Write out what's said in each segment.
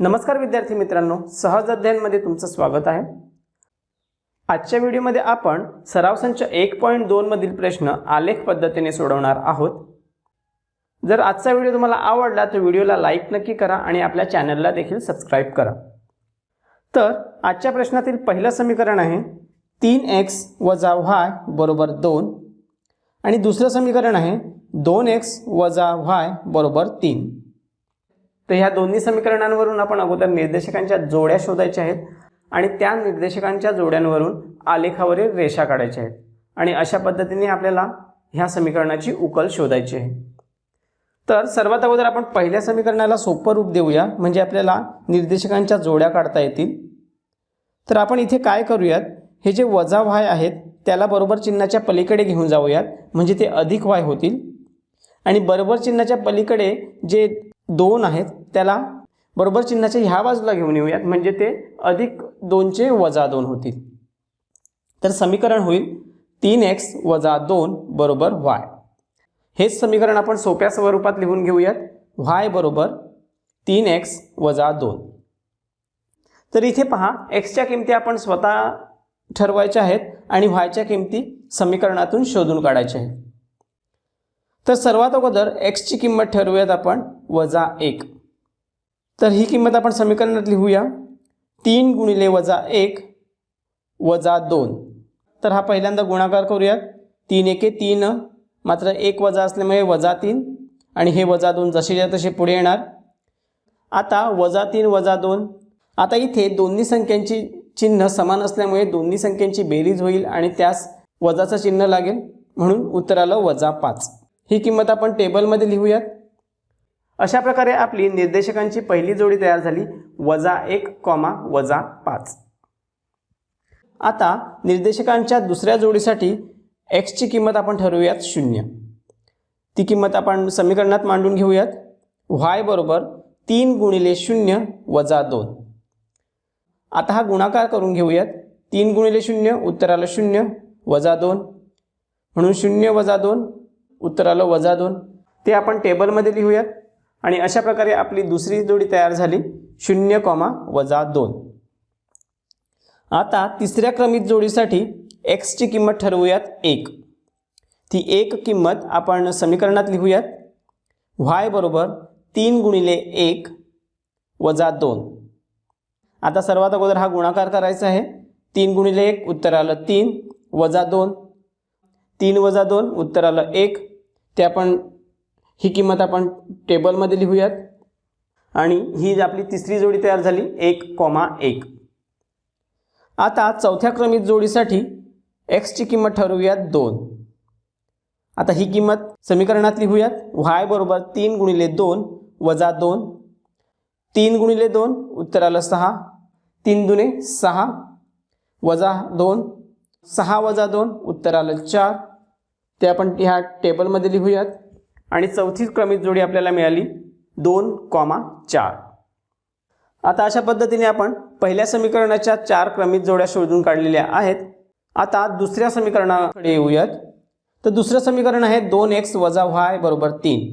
नमस्कार विद्यार्थी मित्रांनो, सहज अध्ययनमध्ये तुमचं स्वागत आहे। आजच्या व्हिडिओमध्ये आपण सराव संच 1.2 मधील प्रश्न आलेख पद्धतीने सोडवणार आहोत। जर आजचा व्हिडिओ तुम्हाला आवडला तर व्हिडिओला लाईक नक्की करा आणि आपल्या चॅनलला देखील सबस्क्राइब करा। तर आजच्या प्रश्नातील पहिलं समीकरण आहे 3x - y = 2 आणि दुसरं समीकरण आहे 2x - y = 3। तर ह्या दोन्ही समीकरणांवरून आपण अगोदर निर्देशकांच्या जोड्या शोधायच्या आहेत आणि त्या निर्देशकांच्या जोड्यांवरून आलेखावरील रेषा काढायच्या आहेत आणि अशा पद्धतीने आपल्याला ह्या समीकरणाची उकल शोधायची आहे। तर सर्वात अगोदर आपण पहिल्या समीकरणाला सोपं रूप देऊया, म्हणजे आपल्याला निर्देशकांच्या जोड्या काढता येतील। तर आपण इथे काय करूयात, हे जे वजा y आहेत त्याला बरोबर चिन्हाच्या पलीकडे घेऊन जाऊयात, म्हणजे ते अधिक y होतील आणि बरोबर चिन्हाच्या पलीकडे जे 2 आहेत त्याला बरोबर चिन्हाच्या ह्या बाजूला घेऊन येऊयात, म्हणजे ते अधिक 2 चे वजा 2 होतील। तर समीकरण होईल 3x - 2 = y। हेच समीकरण आपण सोप्या स्वरूपात लिहून घेऊयात, y = 3x - 2। तर इथे पहा, x च्या किमती आपण स्वतः ठरवायच्या आहेत आणि y च्या किमती समीकरणातून शोधून काढायच्या आहेत। तर सर्वात अगोदर x ची किंमत ठरवूयात आपण -1। तर ही किंमत आपण समीकरणात लिहूया 3 × -1 - 2। तर हा पहिल्यांदा गुणाकार करूयात, 3 × 1 = 3, मात्र 1 वजा असल्यामुळे -3 आणि हे -2 जसेच्या तसे पुढे येणार। आता -3 - 2। आता इथे दोन्ही संख्यांची चिन्ह समान असल्यामुळे दोन्ही संख्यांची बेरीज होईल आणि त्यास वजाचं चिन्ह लागेल, म्हणून उत्तर आलं -5। ही किंमत आपण टेबलमध्ये लिहूयात। अशा प्रकारे आपली निर्देशकांची पहिली जोडी तयार झाली, -1, -5। आता निर्देशकांच्या दुसऱ्या जोडीसाठी x ची किंमत आपण ठरवूयात 0। ती किंमत आपण समीकरणात मांडून घेऊयात, y = 3 × 0 - 2। आता हा गुणाकार करून घेऊयात, 3 × 0 उत्तर आलं 0 - 2, म्हणून 0 - 2 उत्तर आलं -2। ते आपण टेबलमध्ये लिहूयात आणि अशा प्रकारे आपली दुसरी जोडी तयार झाली 0, -2। आता तिसऱ्या क्रमित जोडीसाठी x ची किंमत ठरवूयात 1। ती 1 किंमत आपण समीकरणात लिहूयात, y = 3 × 1 - 2। आता सर्वात अगोदर हा गुणाकार करायचा आहे, 3 × 1 उत्तर आलं 3 - 2, 3 - 2 उत्तर आलं 1। ते आपण ही किंमत आपण टेबलमध्ये लिहूयात आणि ही आपली तिसरी जोडी तयार झाली 1, 1। आता चौथ्या क्रमित जोडीसाठी x ची किंमत ठरवूयात 2। आता ही किंमत समीकरणात लिहूयात, y = 3 × 2 - 2, 3 × 2 उत्तर आलं 6, 3 दुने 6 -2, 6 - 2 उत्तर आलं 4। ते आपण ह्या टेबलमध्ये लिहूयात आणि चौथी क्रमित जोडी आपल्याला मिळाली 2, 4। आता अशा पद्धतीने आपण पहिल्या समीकरणाच्या 4 क्रमित जोड्या शोधून काढलेल्या आहेत। आता दुसऱ्या समीकरणाकडे येऊयात। तर दुसरं समीकरण आहे 2x - y = 3।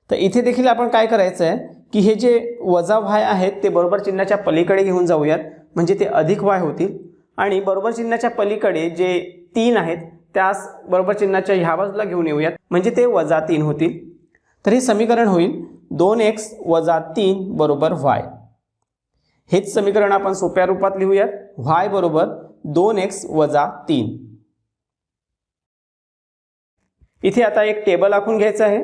तर इथे देखील आपण काय करायचं आहे की हे जे -y आहेत ते बरोबर चिन्हाच्या पलीकडे घेऊन जाऊयात, म्हणजे ते अधिक y होतील आणि बरोबर चिन्हाच्या पलीकडे जे 3 आहेत त्यास बरोबर चिन्हाच्या ह्या बाजूला घेऊन येऊयात, म्हणजे ते -3 होतील। तर हे समीकरण होईल 2x - 3 = y। हेच समीकरण आपण सोप्या रूपात लिहूयात, y = 2x - 3। इथे आता एक टेबल आखून घ्यायचं आहे।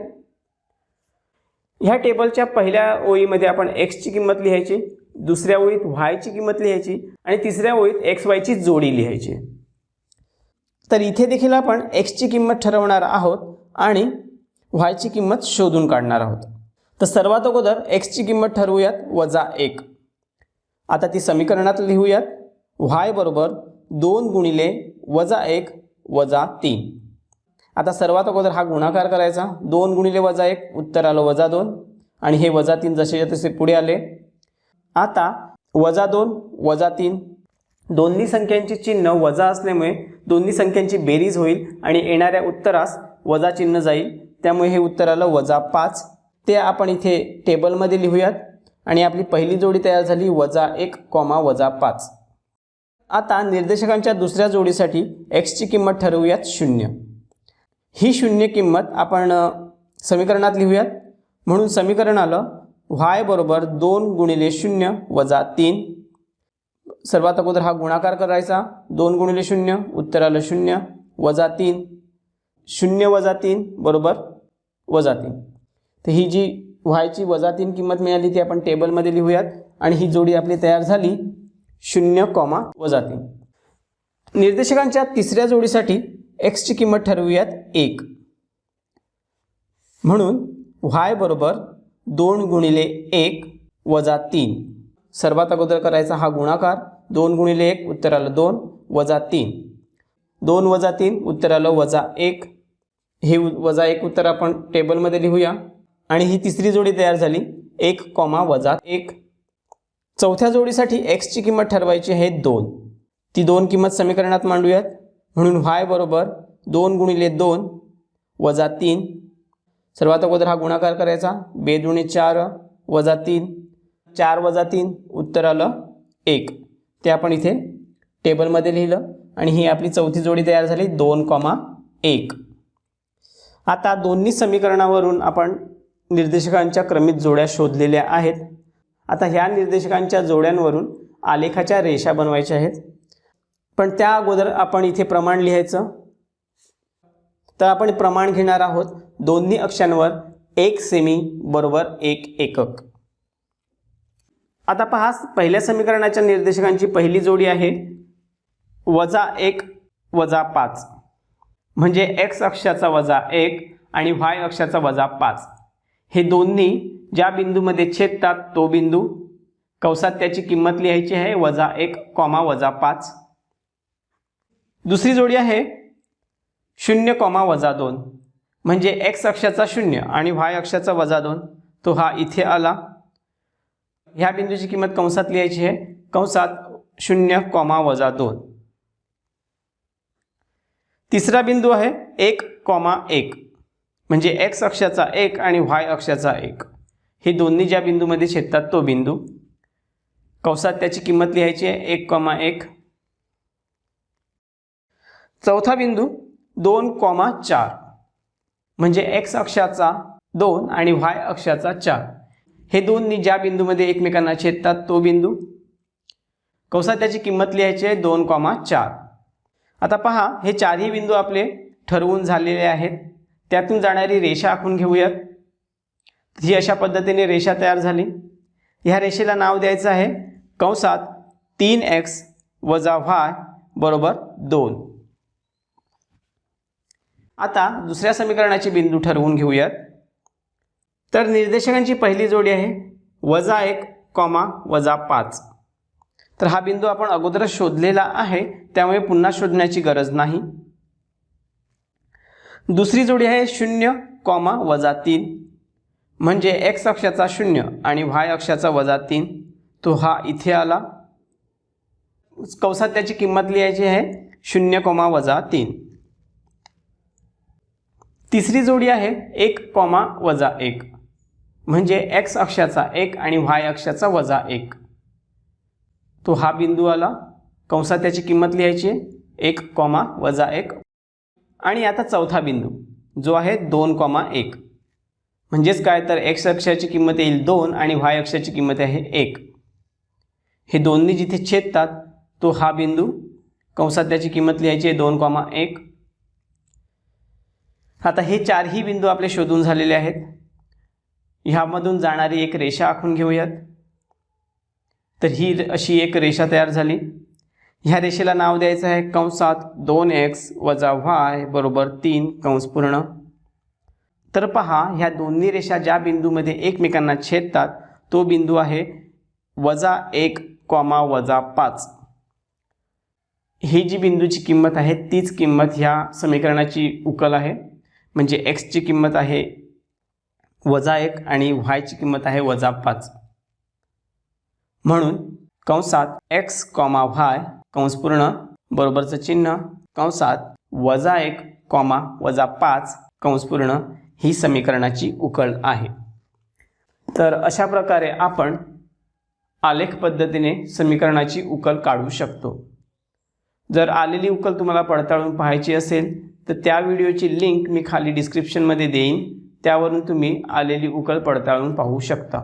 ह्या टेबलच्या पहिल्या ओळीमध्ये आपण x ची किंमत लिहायची, दुसऱ्या ओळीत y ची किंमत लिहायची आणि तिसऱ्या ओळीत x y ची जोडी लिहायची। तर इथे देखील आपण x ची किंमत ठरवणार आहोत आणि y ची किंमत शोधून काढणार आहोत। तर सर्वात अगोदर x ची किंमत ठरवूयात -1। आता ती समीकरणात लिहूयात, y = 2 × -1 - 3। आता सर्वात अगोदर हा गुणाकार करायचा, 2 × -1 उत्तर आलं -2 आणि हे -3 जसे तसे पुढे आले। आता -2 - 3, दोन्ही संख्यांची चिन्ह वजा असल्यामुळे दोन्ही संख्यांची बेरीज होईल आणि येणाऱ्या उत्तरास वजा चिन्ह जाईल, त्यामुळे हे उत्तर आलं -5। ते आपण इथे टेबलमध्ये लिहूयात, आणि आपली पहिली जोडी तयार झाली -1, -5. आता निर्देशकांच्या दुसऱ्या जोडीसाठी x ची किंमत ठरवूयात 0. ही 0 किंमत आपण समीकरणात लिहूयात. म्हणून समीकरण आलं y बरोबर 2 गुणिले 0 वजा 3. सर्वात अगोदर हा गुणाकार करायचा. 2 गुणिले 0 उत्तर आलं 0 वजा 3. 0 वजा 3 बरोबर -3. तर ही जी y ची -3 किंमत मिळाली ती आपण टेबलमध्ये लिहूयात आणि ही जोडी आपली तयार झाली 0, -3. निर्देशकांच्या तिसऱ्या जोडीसाठी x ची किंमत ठरवूयात 1. म्हणून y बरोबर 2 गुणिले 1 वजा 3. सर्वात अगोदर करायचा हा गुणाकार. 2 गुणिले 1 उत्तर आलं 2 वजा 3. 2 वजा 3 उत्तर आलं -1. हे -1 उत्तर आपण टेबलमध्ये लिहूया आणि ही तिसरी जोडी तयार झाली 1, -1. चौथ्या जोडीसाठी x ची किंमत ठरवायची आहे 2. ती 2 किंमत समीकरणात मांडूयात. म्हणून y बरोबर 2 गुणिले 2 वजा 3. सर्वात अगोदर हा गुणाकार करायचा. 2 दुणे 4 वजा 3. 4 वजा 3 उत्तर आलं 1. ते आपण इथे टेबलमध्ये लिहिलं आणि ही आपली चौथी जोडी तयार झाली 2, 1. आता दोन्ही समीकरणावरून आपण निर्देशकांच्या क्रमित जोड्या शोधलेल्या आहेत. आता ह्या निर्देशकांच्या जोड्यांवरून आलेखाच्या रेषा बनवायच्या आहेत. पण त्या अगोदर आपण इथे प्रमाण लिहायचं. तर आपण प्रमाण घेणार आहोत दोन्ही अक्षांवर 1 सेमी बरोबर 1 एकक. आता पहा, पहिल्या समीकरणाच्या निर्देशकांची पहिली जोडी आहे -1 वजा 5. म्हणजे x अक्षाचा -1 आणि y अक्षाचा -5. हे दोन्ही ज्या बिंदूमध्ये छेदतात तो बिंदू. कंसात त्याची किंमत लिहायची आहे -1, -5. दुसरी जोडी आहे 0, -2. म्हणजे x अक्षाचा 0 आणि y अक्षाचा -2. तो हा इथे आला. ह्या बिंदूची किंमत कंसात लिहायची आहे कंसात 0, -2. तिसरा बिंदू आहे 1, 1. म्हणजे x अक्षाचा 1 आणि y अक्षाचा 1. हे दोन्ही ज्या बिंदूमध्ये छेदतात तो बिंदू. कंसात त्याची किंमत लिहायची आहे 1, 1. चौथा बिंदू 2, 4. म्हणजे x अक्षाचा 2 आणि y अक्षाचा 4. हे दोन्ही ज्या बिंदूमध्ये एकमेकांना छेदतात तो बिंदू. कंसात त्याची किंमत लिहायची आहे 2, 4. आता पहा, हे चारही बिंदू आपले ठरवून झालेले आहेत. त्यातून जाणारी रेषा आखून घेऊयात. ही अशा पद्धतीने रेषा तयार झाली. ह्या रेषेला नाव द्यायचं आहे कंसात 3x वजा y बरोबर 2. आता दुसऱ्या समीकरणाचे बिंदू ठरवून घेऊयात. तर निर्देशकांची पहिली जोडी आहे -1, -5. तर हा बिंदू आपण अगोदरच शोधलेला आहे, त्यामुळे पुन्हा शोधण्याची गरज नाही. दुसरी जोडी आहे 0, -3. म्हणजे x अक्षाचा 0 आणि y अक्षाचा -3. तो हा इथे आला. कंसात त्याची किंमत लिहायची आहे 0, -3. तिसरी जोडी आहे 1, -1. म्हणजे x अक्षाचा 1 आणि y अक्षाचा -1. तो हा बिंदू आला. कंसात त्याची किंमत लिहायची आहे 1, -1. आणि आता चौथा बिंदू जो आहे 2, 1. म्हणजेच काय, तर x अक्षाची किंमत येईल 2 आणि y अक्षाची किंमत आहे 1. हे दोन्ही जिथे छेदतात तो हा बिंदू. कंसात त्याची किंमत लिहायची आहे 2, 1. आता हे चारही बिंदू आपले शोधून झालेले आहेत. ह्यामधून जाणारी एक रेषा आखून घेऊयात. तर ही अशी एक रेषा तयार झाली. ह्या रेषेला नाव द्यायचं आहे कंसात 2x वजा y बरोबर 3 कंस पूर्ण. तर पहा, ह्या दोन्ही रेषा ज्या बिंदूमध्ये एकमेकांना छेदतात तो बिंदू आहे -1, -5. ही जी बिंदूची किंमत आहे तीच किंमत ह्या समीकरणाची उकल आहे. म्हणजे x ची किंमत आहे -1 आणि y ची किंमत आहे -5. म्हणून कंसात x, y कंस पूर्ण बरोबरचं चिन्ह कंसात -1, -5 कंस पूर्ण ही समीकरणाची उकल आहे. तर अशा प्रकारे आपण आलेख पद्धतीने समीकरणाची उकल काढू शकतो। जर आलेली उकल तुम्हाला पडताळून पाहायची असेल तर त्या व्हिडिओची लिंक मी खाली डिस्क्रिप्शनमध्ये देईन, त्यावरून तुम्ही आलेली उकल पडताळून पाहू शकता।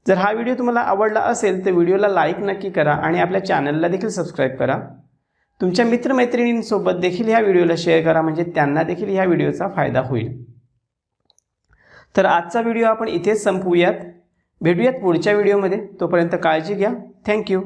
जर हा व्हिडिओ तुम्हाला आवडला असेल तर व्हिडिओला लाईक नक्की करा आणि आपल्या चॅनलला देखील सबस्क्राईब करा। तुमच्या मित्रमैत्रिणींसोबत देखील ह्या व्हिडिओला शेअर करा, म्हणजे त्यांना देखील ह्या व्हिडिओचा फायदा होईल। तर आजचा व्हिडिओ आपण इथेच संपवूयात, भेटूयात पुढच्या व्हिडिओमध्ये। तोपर्यंत काळजी घ्या। थँक्यू।